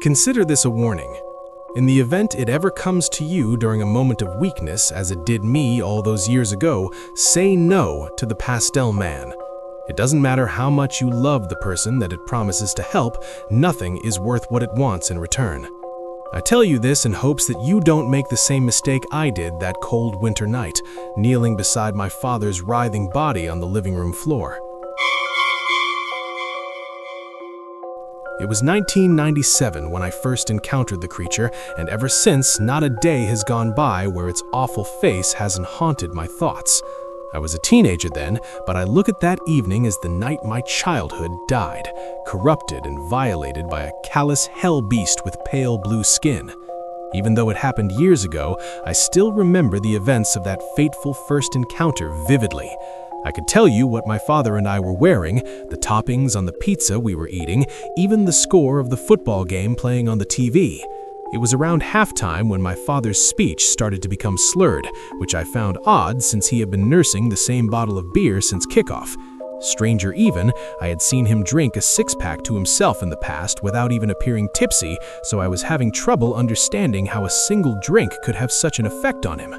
Consider this a warning. In the event it ever comes to you during a moment of weakness, as it did me all those years ago, say no to the Pastel Man. It doesn't matter how much you love the person that it promises to help, nothing is worth what it wants in return. I tell you this in hopes that you don't make the same mistake I did that cold winter night, kneeling beside my father's writhing body on the living room floor. It was 1997 when I first encountered the creature, and ever since, not a day has gone by where its awful face hasn't haunted my thoughts. I was a teenager then, but I look at that evening as the night my childhood died, corrupted and violated by a callous hell beast with pale blue skin. Even though it happened years ago, I still remember the events of that fateful first encounter vividly. I could tell you what my father and I were wearing, the toppings on the pizza we were eating, even the score of the football game playing on the TV. It was around halftime when my father's speech started to become slurred, which I found odd since he had been nursing the same bottle of beer since kickoff. Stranger even, I had seen him drink a six-pack to himself in the past without even appearing tipsy, so I was having trouble understanding how a single drink could have such an effect on him.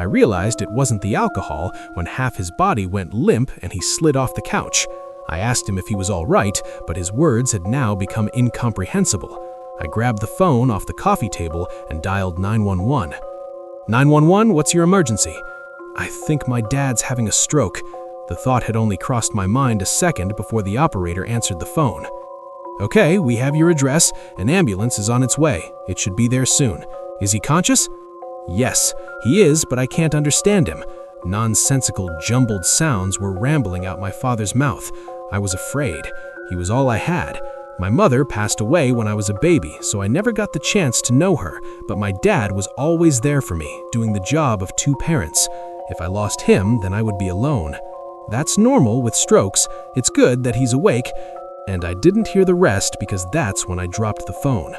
I realized it wasn't the alcohol when half his body went limp and he slid off the couch. I asked him if he was all right, but his words had now become incomprehensible. I grabbed the phone off the coffee table and dialed 911. 911, what's your emergency? I think my dad's having a stroke. The thought had only crossed my mind a second before the operator answered the phone. Okay, we have your address. An ambulance is on its way. It should be there soon. Is he conscious? Yes, he is, but I can't understand him. Nonsensical, jumbled sounds were rambling out my father's mouth. I was afraid. He was all I had. My mother passed away when I was a baby, so I never got the chance to know her, but my dad was always there for me, doing the job of two parents. If I lost him, then I would be alone. That's normal with strokes. It's good that he's awake, and I didn't hear the rest because that's when I dropped the phone.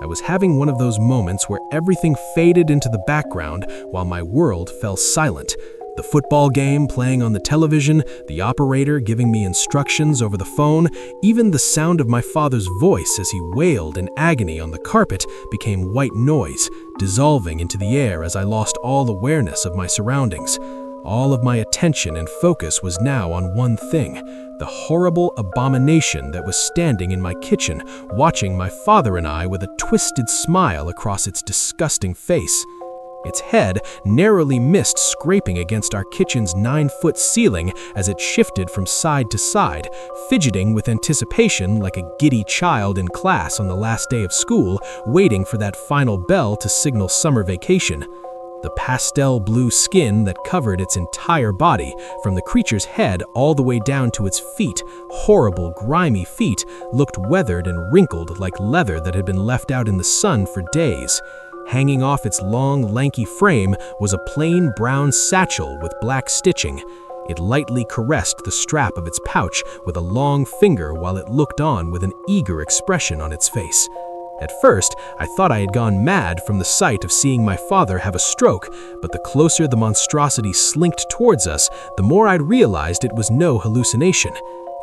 I was having one of those moments where everything faded into the background while my world fell silent. The football game playing on the television, the operator giving me instructions over the phone, even the sound of my father's voice as he wailed in agony on the carpet became white noise, dissolving into the air as I lost all awareness of my surroundings. All of my attention and focus was now on one thing, the horrible abomination that was standing in my kitchen, watching my father and I with a twisted smile across its disgusting face. Its head narrowly missed scraping against our kitchen's 9-foot ceiling as it shifted from side to side, fidgeting with anticipation like a giddy child in class on the last day of school, waiting for that final bell to signal summer vacation. The pastel blue skin that covered its entire body, from the creature's head all the way down to its feet, horrible, grimy feet, looked weathered and wrinkled like leather that had been left out in the sun for days. Hanging off its long, lanky frame was a plain brown satchel with black stitching. It lightly caressed the strap of its pouch with a long finger while it looked on with an eager expression on its face. At first, I thought I had gone mad from the sight of seeing my father have a stroke, but the closer the monstrosity slinked towards us, the more I realized it was no hallucination.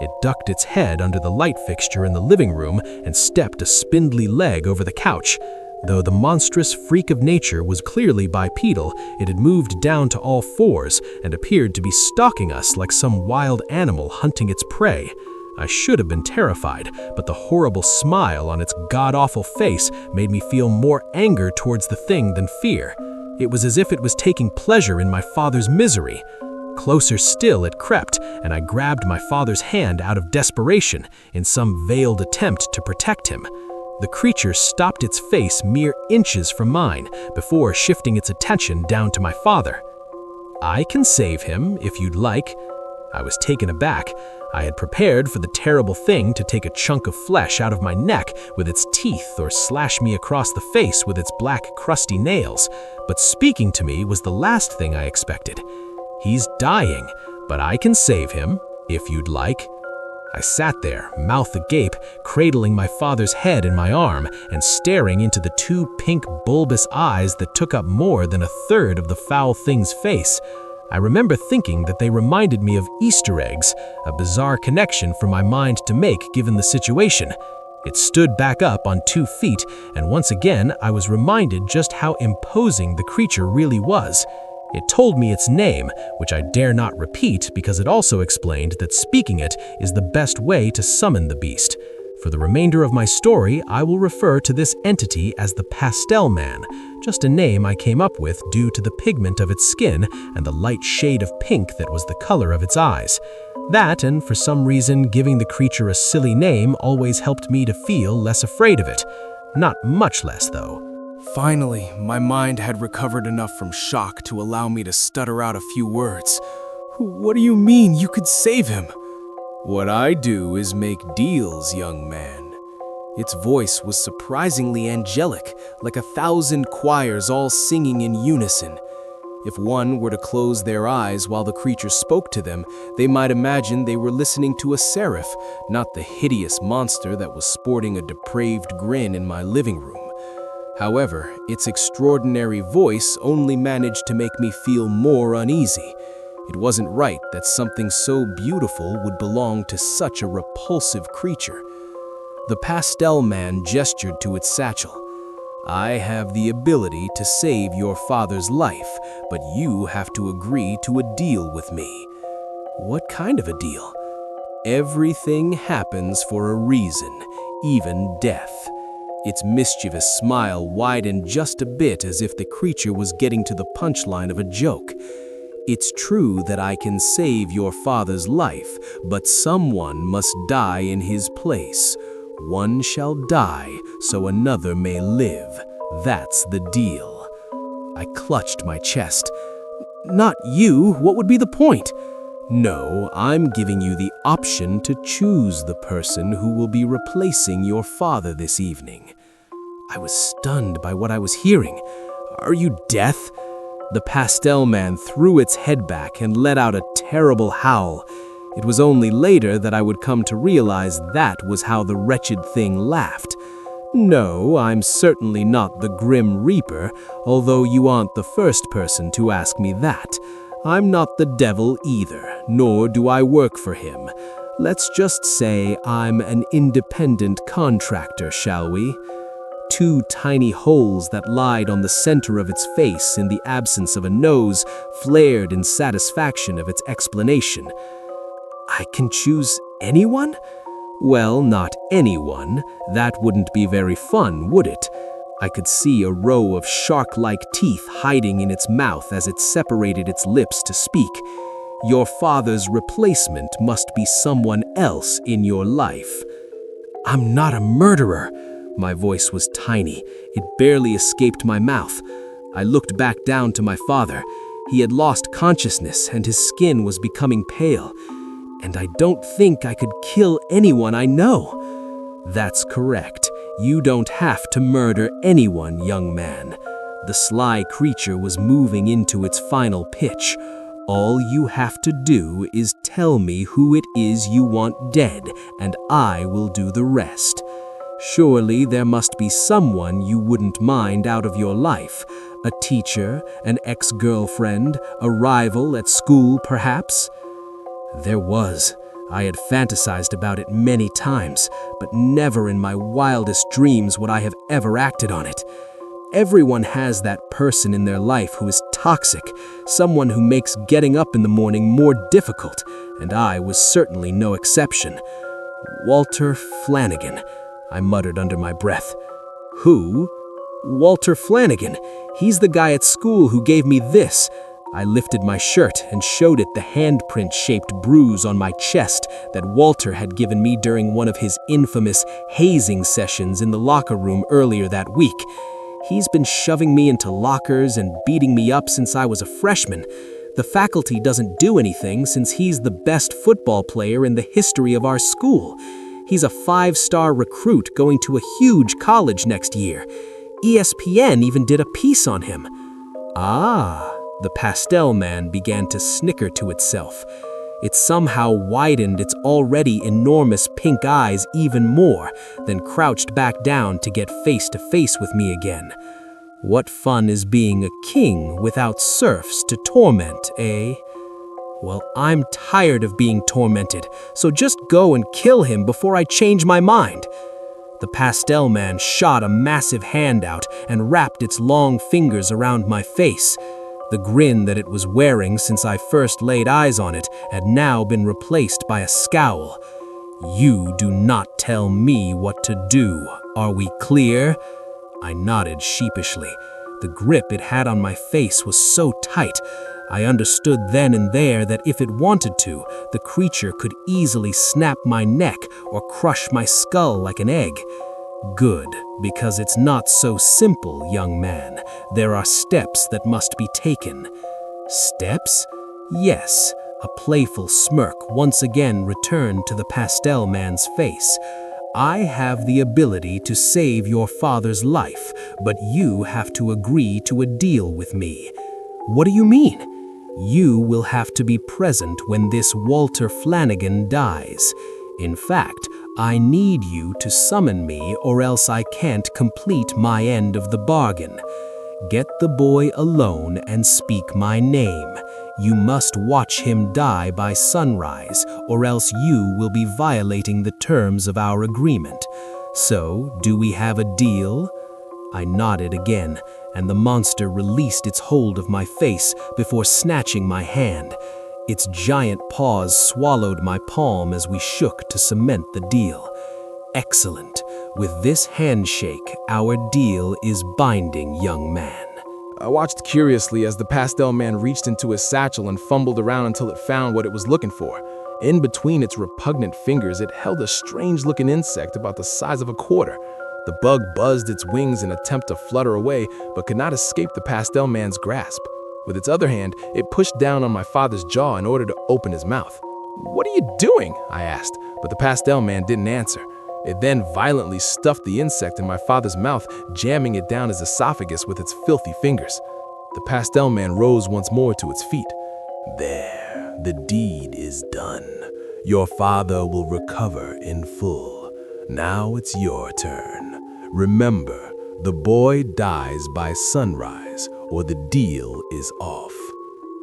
It ducked its head under the light fixture in the living room and stepped a spindly leg over the couch. Though the monstrous freak of nature was clearly bipedal, it had moved down to all fours and appeared to be stalking us like some wild animal hunting its prey. I should have been terrified, but the horrible smile on its god-awful face made me feel more anger towards the thing than fear. It was as if it was taking pleasure in my father's misery. Closer still it crept, and I grabbed my father's hand out of desperation in some veiled attempt to protect him. The creature stopped its face mere inches from mine before shifting its attention down to my father. I can save him, if you'd like. I was taken aback. I had prepared for the terrible thing to take a chunk of flesh out of my neck with its teeth or slash me across the face with its black, crusty nails, but speaking to me was the last thing I expected. He's dying, but I can save him, if you'd like. I sat there, mouth agape, cradling my father's head in my arm and staring into the two pink, bulbous eyes that took up more than a third of the foul thing's face. I remember thinking that they reminded me of Easter eggs, a bizarre connection for my mind to make given the situation. It stood back up on 2 feet, and once again I was reminded just how imposing the creature really was. It told me its name, which I dare not repeat because it also explained that speaking it is the best way to summon the beast. For the remainder of my story, I will refer to this entity as the Pastel Man, just a name I came up with due to the pigment of its skin and the light shade of pink that was the color of its eyes. That, and for some reason giving the creature a silly name, always helped me to feel less afraid of it. Not much less, though. Finally, my mind had recovered enough from shock to allow me to stutter out a few words. What do you mean you could save him? What I do is make deals, young man. Its voice was surprisingly angelic, like 1,000 choirs all singing in unison. If one were to close their eyes while the creature spoke to them, they might imagine they were listening to a seraph, not the hideous monster that was sporting a depraved grin in my living room. However, its extraordinary voice only managed to make me feel more uneasy. It wasn't right that something so beautiful would belong to such a repulsive creature. The Pastel Man gestured to its satchel. I have the ability to save your father's life, but you have to agree to a deal with me. What kind of a deal? Everything happens for a reason, even death. Its mischievous smile widened just a bit as if the creature was getting to the punchline of a joke. It's true that I can save your father's life, but someone must die in his place. One shall die, so another may live. That's the deal. I clutched my chest. Not you, what would be the point? No, I'm giving you the option to choose the person who will be replacing your father this evening. I was stunned by what I was hearing. Are you deaf? The Pastel Man threw its head back and let out a terrible howl. It was only later that I would come to realize that was how the wretched thing laughed. No, I'm certainly not the Grim Reaper, although you aren't the first person to ask me that. I'm not the devil either, nor do I work for him. Let's just say I'm an independent contractor, shall we? 2 tiny holes that lied on the center of its face in the absence of a nose flared in satisfaction of its explanation. I can choose anyone? Well, not anyone. That wouldn't be very fun, would it? I could see a row of shark-like teeth hiding in its mouth as it separated its lips to speak. Your father's replacement must be someone else in your life. I'm not a murderer. My voice was tiny. It barely escaped my mouth. I looked back down to my father. He had lost consciousness and his skin was becoming pale. And I don't think I could kill anyone I know. That's correct. You don't have to murder anyone, young man. The sly creature was moving into its final pitch. All you have to do is tell me who it is you want dead, and I will do the rest. Surely there must be someone you wouldn't mind out of your life. A teacher, an ex-girlfriend, a rival at school, perhaps? There was. I had fantasized about it many times, but never in my wildest dreams would I have ever acted on it. Everyone has that person in their life who is toxic, someone who makes getting up in the morning more difficult, and I was certainly no exception. Walter Flanagan, I muttered under my breath. Who? Walter Flanagan. He's the guy at school who gave me this. I lifted my shirt and showed it the handprint-shaped bruise on my chest that Walter had given me during one of his infamous hazing sessions in the locker room earlier that week. He's been shoving me into lockers and beating me up since I was a freshman. The faculty doesn't do anything since he's the best football player in the history of our school. He's a 5-star recruit going to a huge college next year. ESPN even did a piece on him. Ah, the Pastel Man began to snicker to itself. It somehow widened its already enormous pink eyes even more, then crouched back down to get face to face with me again. What fun is being a king without serfs to torment, eh? Well, I'm tired of being tormented, so just go and kill him before I change my mind. The Pastel Man shot a massive hand out and wrapped its long fingers around my face. The grin that it was wearing since I first laid eyes on it had now been replaced by a scowl. "You do not tell me what to do. Are we clear?" I nodded sheepishly. The grip it had on my face was so tight. I understood then and there that if it wanted to, the creature could easily snap my neck or crush my skull like an egg. Good, because it's not so simple, young man. There are steps that must be taken. Steps? Yes. A playful smirk once again returned to the Pastel Man's face. "I have the ability to save your father's life, but you have to agree to a deal with me." "What do you mean?" "You will have to be present when this Walter Flanagan dies. In fact, I need you to summon me or else I can't complete my end of the bargain. Get the boy alone and speak my name. You must watch him die by sunrise, or else you will be violating the terms of our agreement. So, do we have a deal?" I nodded again, and the monster released its hold of my face before snatching my hand. Its giant paws swallowed my palm as we shook to cement the deal. "Excellent. With this handshake, our deal is binding, young man." I watched curiously as the Pastel Man reached into his satchel and fumbled around until it found what it was looking for. In between its repugnant fingers, it held a strange-looking insect about the size of a quarter. The bug buzzed its wings in an attempt to flutter away, but could not escape the Pastel Man's grasp. With its other hand, it pushed down on my father's jaw in order to open his mouth. "What are you doing?" I asked, but the Pastel Man didn't answer. It then violently stuffed the insect in my father's mouth, jamming it down his esophagus with its filthy fingers. The Pastel Man rose once more to its feet. "There, the deed is done. Your father will recover in full. Now it's your turn. Remember, the boy dies by sunrise, or the deal is off."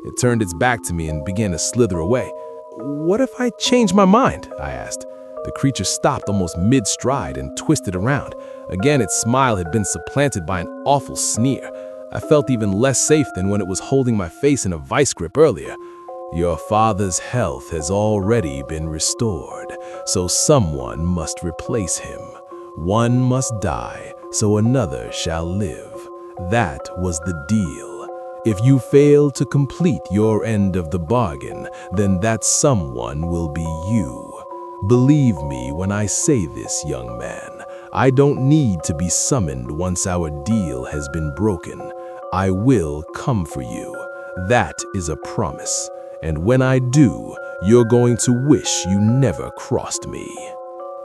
It turned its back to me and began to slither away. "What if I change my mind?" I asked. The creature stopped almost mid-stride and twisted around. Again, its smile had been supplanted by an awful sneer. I felt even less safe than when it was holding my face in a vice grip earlier. "Your father's health has already been restored, so someone must replace him. One must die, so another shall live. That was the deal. If you fail to complete your end of the bargain, then that someone will be you. Believe me when I say this, young man. I don't need to be summoned once our deal has been broken. I will come for you. That is a promise. And when I do, you're going to wish you never crossed me."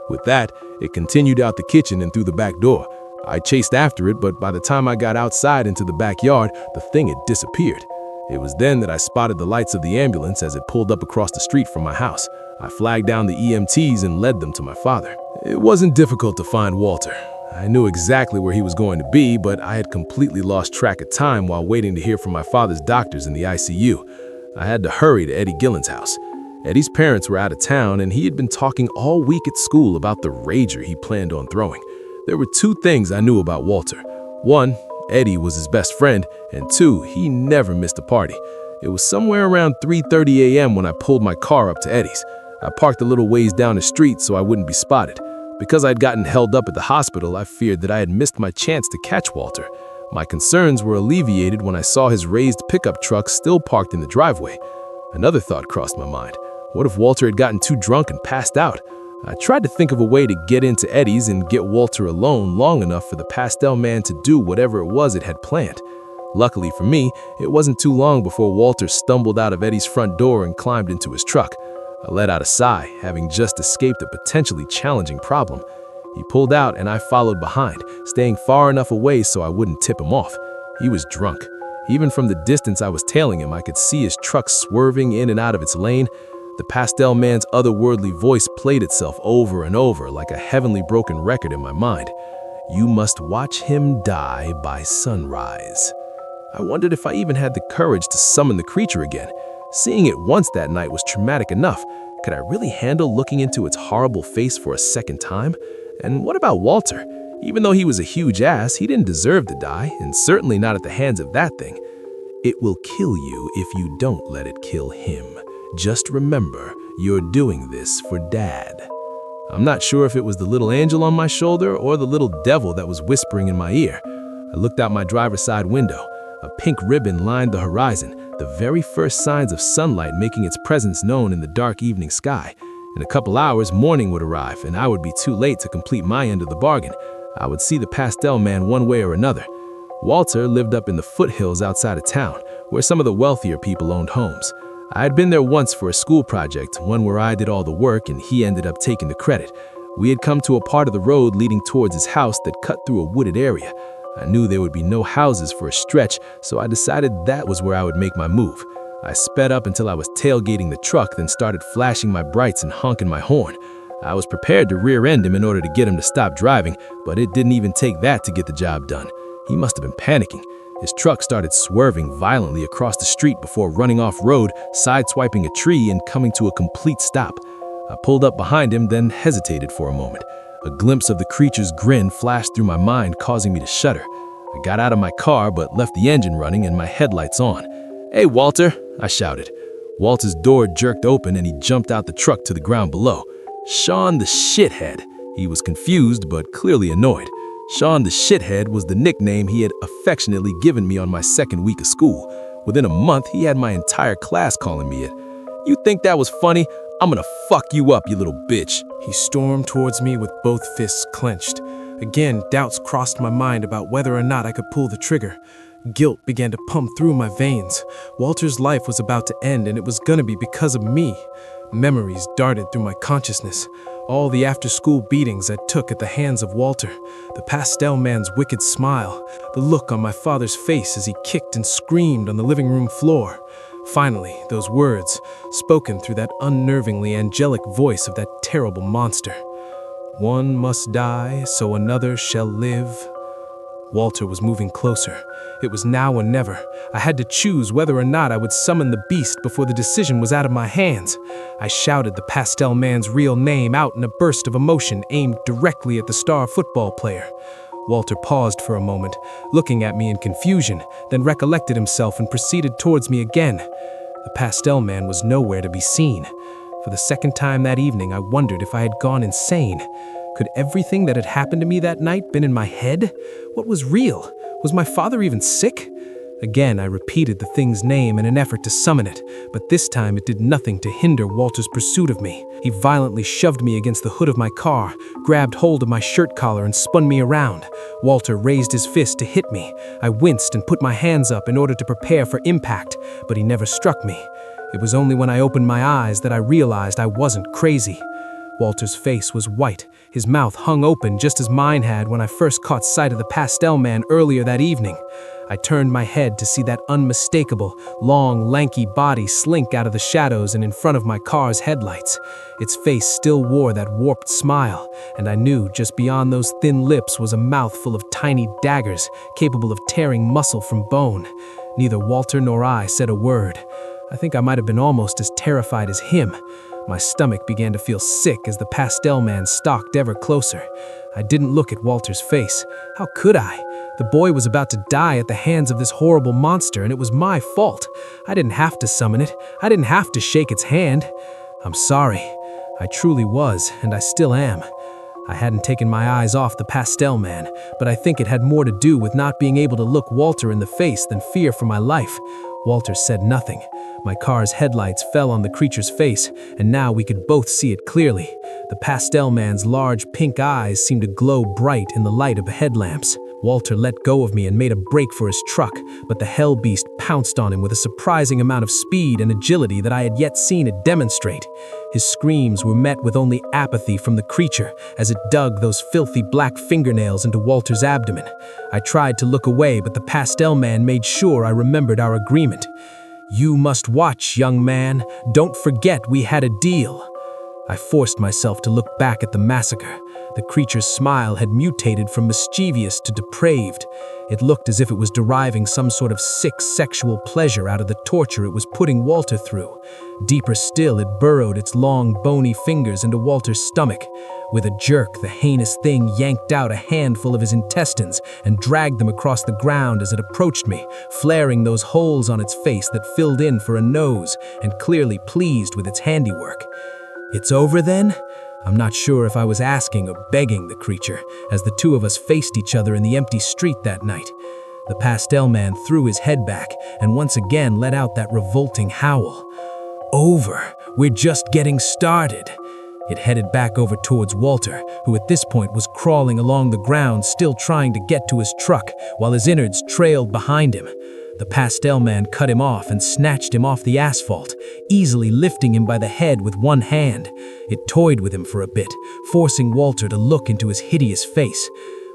With that, it continued out the kitchen and through the back door. I chased after it, but by the time I got outside into the backyard, the thing had disappeared. It was then that I spotted the lights of the ambulance as it pulled up across the street from my house. I flagged down the EMTs and led them to my father. It wasn't difficult to find Walter. I knew exactly where he was going to be, but I had completely lost track of time while waiting to hear from my father's doctors in the ICU. I had to hurry to Eddie Gillen's house. Eddie's parents were out of town, and he had been talking all week at school about the rager he planned on throwing. There were two things I knew about Walter. One, Eddie was his best friend, and two, he never missed a party. It was somewhere around 3:30 a.m. when I pulled my car up to Eddie's. I parked a little ways down the street so I wouldn't be spotted. Because I'd gotten held up at the hospital, I feared that I had missed my chance to catch Walter. My concerns were alleviated when I saw his raised pickup truck still parked in the driveway. Another thought crossed my mind. What if Walter had gotten too drunk and passed out? I tried to think of a way to get into Eddie's and get Walter alone long enough for the Pastel Man to do whatever it was it had planned. Luckily for me, it wasn't too long before Walter stumbled out of Eddie's front door and climbed into his truck. I let out a sigh, having just escaped a potentially challenging problem. He pulled out and I followed behind, staying far enough away so I wouldn't tip him off. He was drunk. Even from the distance I was tailing him, I could see his truck swerving in and out of its lane. The Pastel Man's otherworldly voice played itself over and over like a heavenly broken record in my mind. "You must watch him die by sunrise." I wondered if I even had the courage to summon the creature again. Seeing it once that night was traumatic enough. Could I really handle looking into its horrible face for a second time? And what about Walter? Even though he was a huge ass, he didn't deserve to die, and certainly not at the hands of that thing. It will kill you if you don't let it kill him. Just remember, you're doing this for Dad. I'm not sure if it was the little angel on my shoulder or the little devil that was whispering in my ear. I looked out my driver's side window. A pink ribbon lined the horizon, the very first signs of sunlight making its presence known in the dark evening sky. In a couple hours, morning would arrive, and I would be too late to complete my end of the bargain. I would see the Pastel Man one way or another. Walter lived up in the foothills outside of town, where some of the wealthier people owned homes. I had been there once for a school project, one where I did all the work and he ended up taking the credit. We had come to a part of the road leading towards his house that cut through a wooded area. I knew there would be no houses for a stretch, so I decided that was where I would make my move. I sped up until I was tailgating the truck, then started flashing my brights and honking my horn. I was prepared to rear-end him in order to get him to stop driving, but it didn't even take that to get the job done. He must have been panicking. His truck started swerving violently across the street before running off-road, sideswiping a tree and coming to a complete stop. I pulled up behind him, then hesitated for a moment. A glimpse of the creature's grin flashed through my mind, causing me to shudder. I got out of my car, but left the engine running and my headlights on. "Hey, Walter," I shouted. Walter's door jerked open and he jumped out the truck to the ground below. Sean the Shithead. He was confused, but clearly annoyed. Sean the Shithead was the nickname he had affectionately given me on my second week of school. Within a month, he had my entire class calling me it. "You think that was funny? I'm gonna fuck you up, you little bitch." He stormed towards me with both fists clenched. Again, doubts crossed my mind about whether or not I could pull the trigger. Guilt began to pump through my veins. Walter's life was about to end, and it was gonna be because of me. Memories darted through my consciousness. All the after-school beatings I took at the hands of Walter, the Pastel Man's wicked smile, the look on my father's face as he kicked and screamed on the living room floor. Finally, those words, spoken through that unnervingly angelic voice of that terrible monster. "One must die, so another shall live." Walter was moving closer. It was now or never. I had to choose whether or not I would summon the beast before the decision was out of my hands. I shouted the Pastel Man's real name out in a burst of emotion aimed directly at the star football player. Walter paused for a moment, looking at me in confusion, then recollected himself and proceeded towards me again. The Pastel Man was nowhere to be seen. For the second time that evening, I wondered if I had gone insane. Could everything that had happened to me that night been in my head? What was real? Was my father even sick? Again, I repeated the thing's name in an effort to summon it, but this time it did nothing to hinder Walter's pursuit of me. He violently shoved me against the hood of my car, grabbed hold of my shirt collar and spun me around. Walter raised his fist to hit me. I winced and put my hands up in order to prepare for impact, but he never struck me. It was only when I opened my eyes that I realized I wasn't crazy. Walter's face was white. His mouth hung open just as mine had when I first caught sight of the Pastel Man earlier that evening. I turned my head to see that unmistakable, long, lanky body slink out of the shadows and in front of my car's headlights. Its face still wore that warped smile, and I knew just beyond those thin lips was a mouth full of tiny daggers, capable of tearing muscle from bone. Neither Walter nor I said a word. I think I might have been almost as terrified as him. My stomach began to feel sick as the Pastel Man stalked ever closer. I didn't look at Walter's face. How could I? The boy was about to die at the hands of this horrible monster, and it was my fault. I didn't have to summon it. I didn't have to shake its hand. I'm sorry. I truly was, and I still am. I hadn't taken my eyes off the Pastel Man, but I think it had more to do with not being able to look Walter in the face than fear for my life. Walter said nothing. My car's headlights fell on the creature's face, and now we could both see it clearly. The Pastel Man's large pink eyes seemed to glow bright in the light of the headlamps. Walter let go of me and made a break for his truck, but the hell beast pounced on him with a surprising amount of speed and agility that I had yet seen it demonstrate. His screams were met with only apathy from the creature as it dug those filthy black fingernails into Walter's abdomen. I tried to look away, but the Pastel Man made sure I remembered our agreement. "You must watch, young man. Don't forget we had a deal." I forced myself to look back at the massacre. The creature's smile had mutated from mischievous to depraved. It looked as if it was deriving some sort of sick sexual pleasure out of the torture it was putting Walter through. Deeper still, it burrowed its long, bony fingers into Walter's stomach. With a jerk, the heinous thing yanked out a handful of his intestines and dragged them across the ground as it approached me, flaring those holes on its face that filled in for a nose, and clearly pleased with its handiwork. "It's over then?" I'm not sure if I was asking or begging the creature, as the two of us faced each other in the empty street that night. The Pastel Man threw his head back and once again let out that revolting howl. "Over. We're just getting started." It headed back over towards Walter, who at this point was crawling along the ground, still trying to get to his truck, while his innards trailed behind him. The Pastel Man cut him off and snatched him off the asphalt, easily lifting him by the head with one hand. It toyed with him for a bit, forcing Walter to look into his hideous face.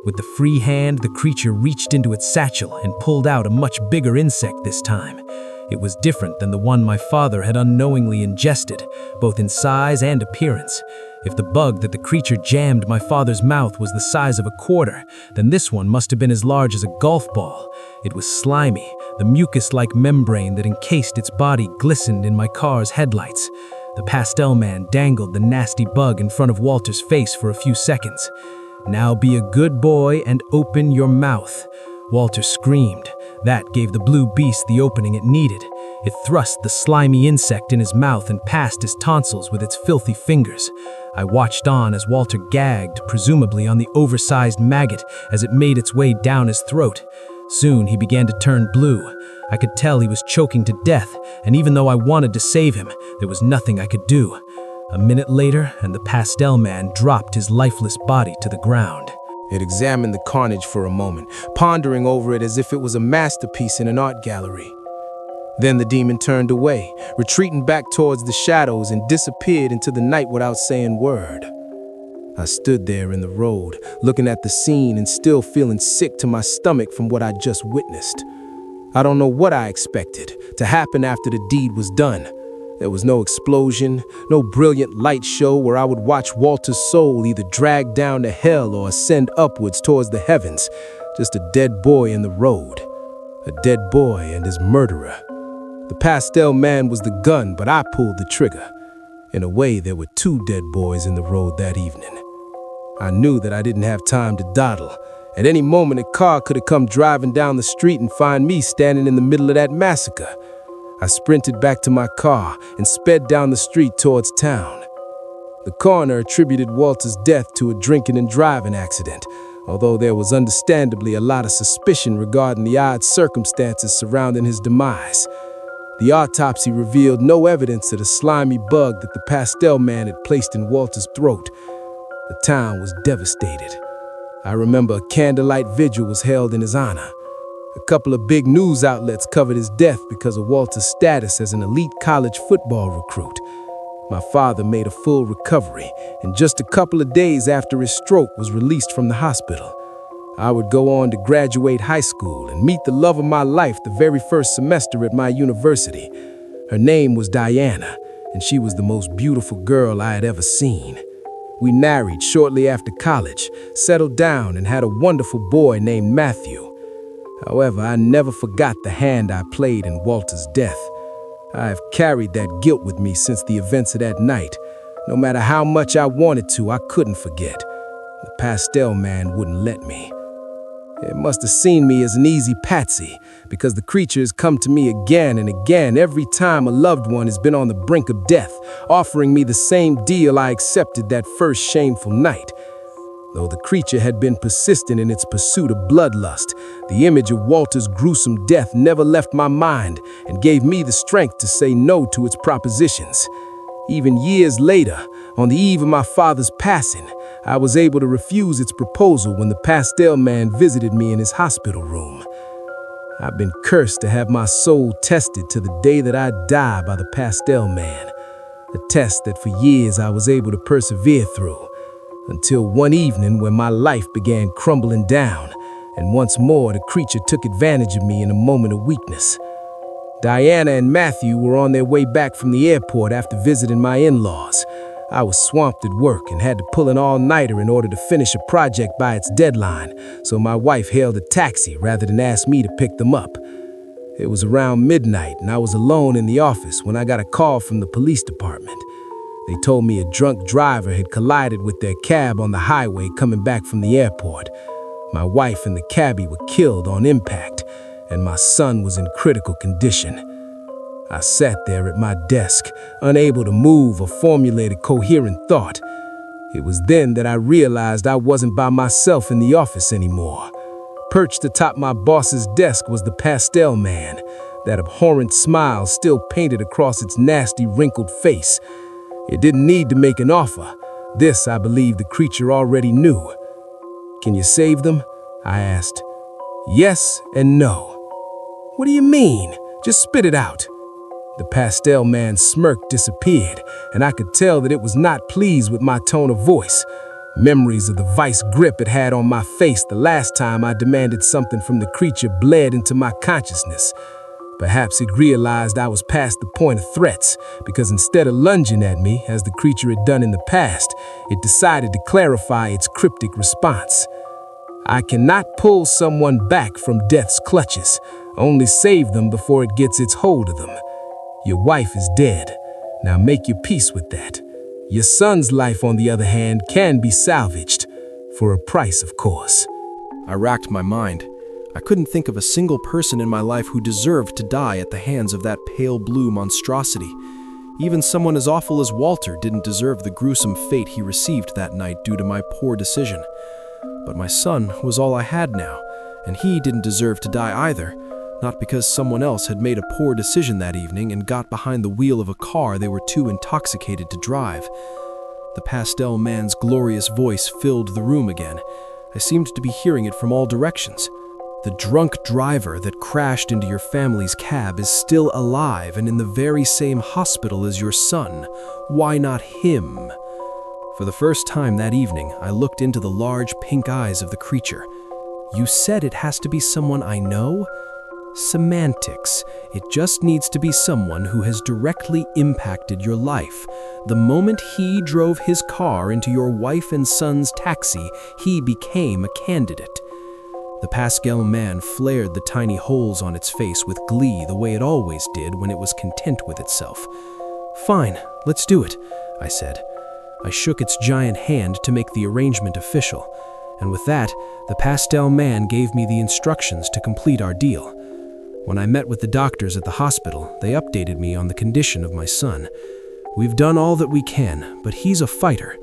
With the free hand, the creature reached into its satchel and pulled out a much bigger insect this time. It was different than the one my father had unknowingly ingested, both in size and appearance. If the bug that the creature jammed my father's mouth was the size of a quarter, then this one must have been as large as a golf ball. It was slimy. The mucus-like membrane that encased its body glistened in my car's headlights. The Pastel Man dangled the nasty bug in front of Walter's face for a few seconds. "Now be a good boy and open your mouth." Walter screamed. That gave the blue beast the opening it needed. It thrust the slimy insect in his mouth and passed his tonsils with its filthy fingers. I watched on as Walter gagged, presumably on the oversized maggot, as it made its way down his throat. Soon he began to turn blue. I could tell he was choking to death, and even though I wanted to save him, there was nothing I could do. A minute later, and the Pastel Man dropped his lifeless body to the ground. It examined the carnage for a moment, pondering over it as if it was a masterpiece in an art gallery. Then the demon turned away, retreating back towards the shadows, and disappeared into the night without saying a word. I stood there in the road, looking at the scene and still feeling sick to my stomach from what I'd just witnessed. I don't know what I expected to happen after the deed was done. There was no explosion, no brilliant light show where I would watch Walter's soul either drag down to hell or ascend upwards towards the heavens. Just a dead boy in the road. A dead boy and his murderer. The Pastel Man was the gun, but I pulled the trigger. In a way, there were two dead boys in the road that evening. I knew that I didn't have time to dawdle. At any moment, a car could have come driving down the street and find me standing in the middle of that massacre. I sprinted back to my car and sped down the street towards town. The coroner attributed Walter's death to a drinking and driving accident, although there was understandably a lot of suspicion regarding the odd circumstances surrounding his demise. The autopsy revealed no evidence of the slimy bug that the Pastel Man had placed in Walter's throat. The town was devastated. I remember a candlelight vigil was held in his honor. A couple of big news outlets covered his death because of Walter's status as an elite college football recruit. My father made a full recovery, and just a couple of days after his stroke was released from the hospital. I would go on to graduate high school and meet the love of my life the very first semester at my university. Her name was Diana, and she was the most beautiful girl I had ever seen. We married shortly after college, settled down, and had a wonderful boy named Matthew. However, I never forgot the hand I played in Walter's death. I have carried that guilt with me since the events of that night. No matter how much I wanted to, I couldn't forget. The Pastel Man wouldn't let me. It must have seen me as an easy patsy, because the creature has come to me again and again every time a loved one has been on the brink of death, offering me the same deal I accepted that first shameful night. Though the creature had been persistent in its pursuit of bloodlust, the image of Walter's gruesome death never left my mind and gave me the strength to say no to its propositions. Even years later, on the eve of my father's passing, I was able to refuse its proposal when the Pastel Man visited me in his hospital room. I've been cursed to have my soul tested to the day that I die by the Pastel Man, a test that for years I was able to persevere through, until one evening when my life began crumbling down, and once more the creature took advantage of me in a moment of weakness. Diana and Matthew were on their way back from the airport after visiting my in-laws. I was swamped at work and had to pull an all-nighter in order to finish a project by its deadline, so my wife hailed a taxi rather than ask me to pick them up. It was around midnight and I was alone in the office when I got a call from the police department. They told me a drunk driver had collided with their cab on the highway coming back from the airport. My wife and the cabbie were killed on impact, and my son was in critical condition. I sat there at my desk, unable to move or formulate a coherent thought. It was then that I realized I wasn't by myself in the office anymore. Perched atop my boss's desk was the Pastel Man, that abhorrent smile still painted across its nasty, wrinkled face. It didn't need to make an offer. This, I believe, the creature already knew. "Can you save them?" I asked. "Yes and no." "What do you mean? Just spit it out." The Pastel Man's smirk disappeared, and I could tell that it was not pleased with my tone of voice. Memories of the vice grip it had on my face the last time I demanded something from the creature bled into my consciousness. Perhaps it realized I was past the point of threats, because instead of lunging at me, as the creature had done in the past, it decided to clarify its cryptic response. "I cannot pull someone back from death's clutches, only save them before it gets its hold of them. Your wife is dead. Now make your peace with that. Your son's life, on the other hand, can be salvaged, for a price, of course." I racked my mind. I couldn't think of a single person in my life who deserved to die at the hands of that pale blue monstrosity. Even someone as awful as Walter didn't deserve the gruesome fate he received that night due to my poor decision. But my son was all I had now, and he didn't deserve to die either, not because someone else had made a poor decision that evening and got behind the wheel of a car they were too intoxicated to drive. The Pastel Man's glorious voice filled the room again. I seemed to be hearing it from all directions. "The drunk driver that crashed into your family's cab is still alive and in the very same hospital as your son. Why not him?" For the first time that evening, I looked into the large pink eyes of the creature. "You said it has to be someone I know?" Semantics. It just needs to be someone who has directly impacted your life. The moment he drove his car into your wife and son's taxi, he became a candidate. The Pastel Man flared the tiny holes on its face with glee the way it always did when it was content with itself. "Fine, let's do it," I said. I shook its giant hand to make the arrangement official, and with that, the Pastel Man gave me the instructions to complete our deal. When I met with the doctors at the hospital, they updated me on the condition of my son. "We've done all that we can, but he's a fighter."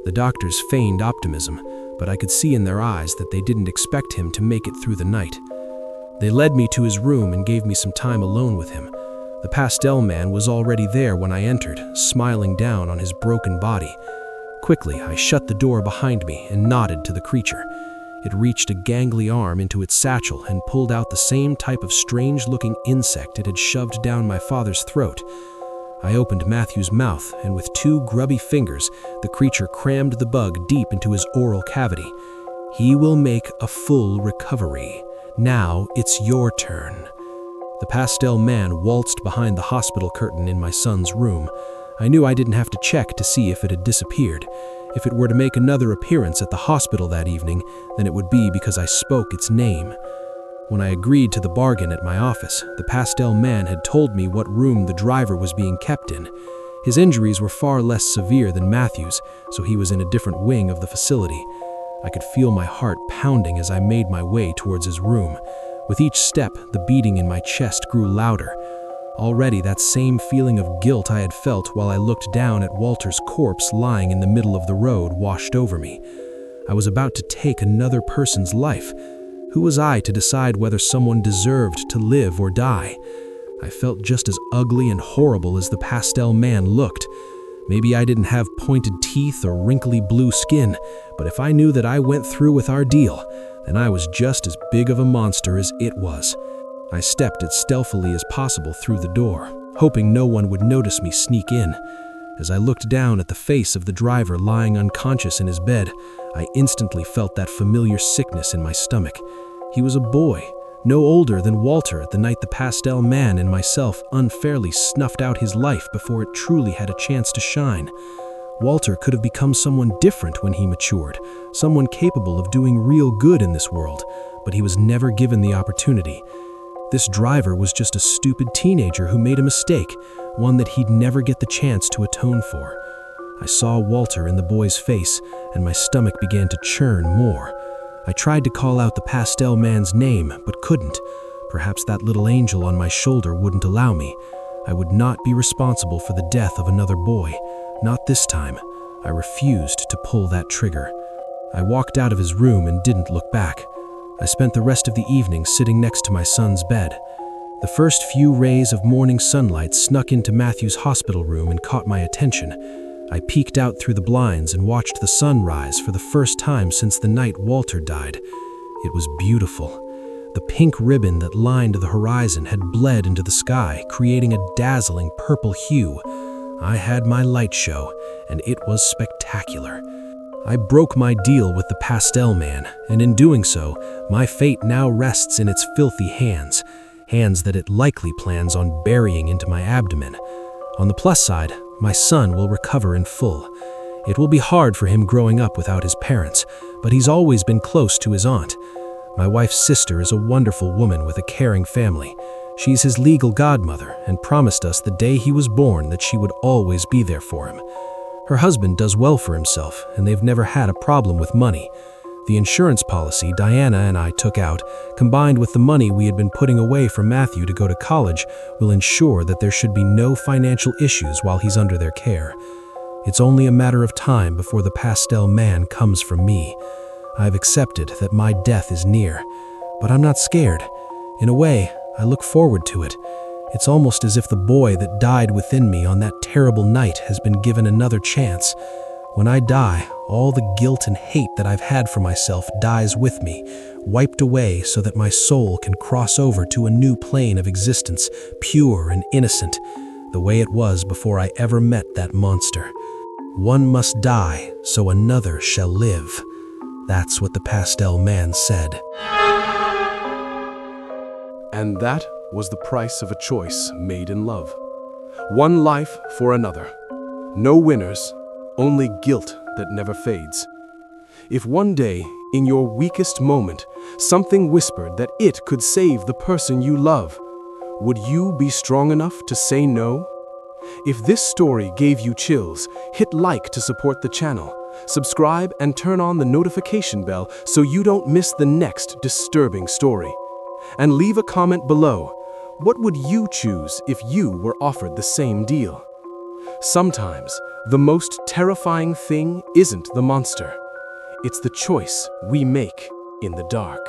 The doctors feigned optimism, but I could see in their eyes that they didn't expect him to make it through the night. They led me to his room and gave me some time alone with him. The Pastel Man was already there when I entered, smiling down on his broken body. Quickly, I shut the door behind me and nodded to the creature. It reached a gangly arm into its satchel and pulled out the same type of strange-looking insect it had shoved down my father's throat. I opened Matthew's mouth, and with 2 grubby fingers, the creature crammed the bug deep into his oral cavity. "He will make a full recovery. Now it's your turn." The Pastel Man waltzed behind the hospital curtain in my son's room. I knew I didn't have to check to see if it had disappeared. If it were to make another appearance at the hospital that evening, then it would be because I spoke its name. When I agreed to the bargain at my office, the Pastel Man had told me what room the driver was being kept in. His injuries were far less severe than Matthew's, so he was in a different wing of the facility. I could feel my heart pounding as I made my way towards his room. With each step, the beating in my chest grew louder. Already that same feeling of guilt I had felt while I looked down at Walter's corpse lying in the middle of the road washed over me. I was about to take another person's life. Who was I to decide whether someone deserved to live or die? I felt just as ugly and horrible as the Pastel Man looked. Maybe I didn't have pointed teeth or wrinkly blue skin, but if I knew that I went through with our deal, then I was just as big of a monster as it was. I stepped as stealthily as possible through the door, hoping no one would notice me sneak in. As I looked down at the face of the driver lying unconscious in his bed, I instantly felt that familiar sickness in my stomach. He was a boy, no older than Walter at the night the Pastel Man and myself unfairly snuffed out his life before it truly had a chance to shine. Walter could have become someone different when he matured, someone capable of doing real good in this world, but he was never given the opportunity. This driver was just a stupid teenager who made a mistake, one that he'd never get the chance to atone for. I saw Walter in the boy's face, and my stomach began to churn more. I tried to call out the Pastel Man's name, but couldn't. Perhaps that little angel on my shoulder wouldn't allow me. I would not be responsible for the death of another boy. Not this time. I refused to pull that trigger. I walked out of his room and didn't look back. I spent the rest of the evening sitting next to my son's bed. The first few rays of morning sunlight snuck into Matthew's hospital room and caught my attention. I peeked out through the blinds and watched the sun rise for the first time since the night Walter died. It was beautiful. The pink ribbon that lined the horizon had bled into the sky, creating a dazzling purple hue. I had my light show, and it was spectacular. I broke my deal with the Pastel Man, and in doing so, my fate now rests in its filthy hands that it likely plans on burying into my abdomen. On the plus side, my son will recover in full. It will be hard for him growing up without his parents, but he's always been close to his aunt. My wife's sister is a wonderful woman with a caring family. She's his legal godmother and promised us the day he was born that she would always be there for him. Her husband does well for himself, and they've never had a problem with money. The insurance policy Diana and I took out, combined with the money we had been putting away for Matthew to go to college, will ensure that there should be no financial issues while he's under their care. It's only a matter of time before the Pastel Man comes for me. I've accepted that my death is near, but I'm not scared. In a way, I look forward to it. It's almost as if the boy that died within me on that terrible night has been given another chance. When I die, all the guilt and hate that I've had for myself dies with me, wiped away so that my soul can cross over to a new plane of existence, pure and innocent, the way it was before I ever met that monster. One must die so another shall live. That's what the Pastel Man said. And that was the price of a choice made in love. One life for another. No winners, only guilt that never fades. If one day, in your weakest moment, something whispered that it could save the person you love, would you be strong enough to say no? If this story gave you chills, hit like to support the channel, subscribe and turn on the notification bell so you don't miss the next disturbing story. And leave a comment below. What would you choose if you were offered the same deal? Sometimes, the most terrifying thing isn't the monster. It's the choice we make in the dark.